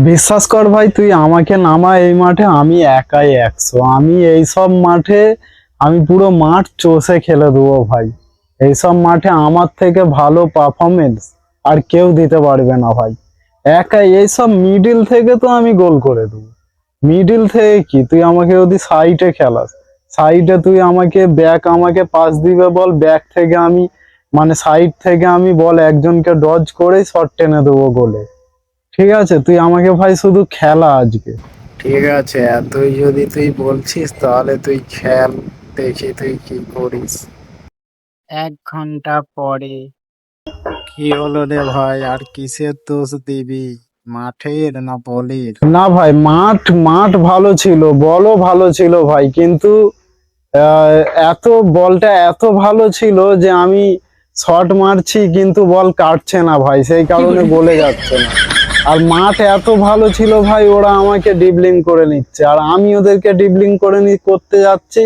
বিশ্বাস কর ভাই, তুই আমাকে নামা এই মাঠে, আমি একাই 100। আমি এইসব মাঠে আমি পুরো মাঠ চষে খেলে দেবো ভাই। এইসব মাঠে আমার থেকে ভালো পারফরমেন্স আর কেউ দিতে পারবে না ভাই। একাই এইসব মিডিল থেকে তো আমি গোল করে দেবো। মিডিল থেকে কি, তুই আমাকে যদি সাইডে খেলাস, সাইডে তুই আমাকে ব্যাক আমাকে পাস দিবে বল, ব্যাক থেকে আমি মানে সাইড থেকে আমি বল একজনকে ডজ করেই শট টেনে দেবো গোলে। ঠিক আছে, তুই আমাকে ভাই শুধু খেলা আজকে। ঠিক আছে, তুই যদি তুই বলছিস তাহলে তুই খেল, দেখি তুই কি করিস। 1 ঘন্টা পরে। কি হলো রে ভাই, আর কিসের দোষ দিবি, মাঠের না বলের? না ভাই, মাঠ মাঠ ভালো ছিল, বলও ভালো ছিল ভাই, কিন্তু আহ, এত বলটা এত ভালো ছিল যে আমি শট মারছি কিন্তু বল কাটছে না ভাই, সেই কারণে বলে যাচ্ছে না। আর মাঠ এত ভালো ছিল ভাই, ওরা আমাকে ডিবলিং করে নিচ্ছে আর আমি ওদেরকে ডিবলিং করতে যাচ্ছি।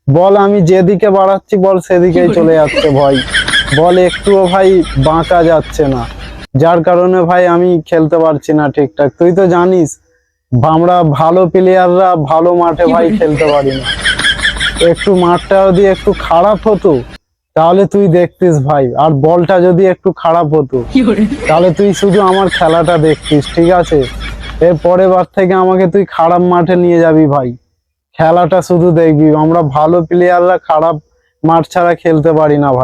বল আমি যেদিকে বাড়াচ্ছি বল সেদিকেই চলে যাচ্ছে ভাই। বল একটুও ভাই বাঁকা যাচ্ছে না, যার কারণে ভাই আমি খেলতে পারছি না ঠিকঠাক। তুই তো জানিস আমরা ভালো প্লেয়াররা ভালো মাঠে ভাই খেলতে পারি না। একটু মাঠটা যদি একটু খারাপ হতো তাহলে তুই দেখতিস ভাই, আর বলটা যদি একটু খারাপ হতো তাহলে তুই শুধু আমার খেলাটা দেখতিস। ঠিক আছে, এর পরের বার থেকে আমাকে তুই খারাপ মাঠে নিয়ে যাবি ভাই, খেলাটা শুধু দেখবি। আমরা ভালো প্লেয়াররা খারাপ মাঠ ছাড়া খেলতে পারি না ভাই।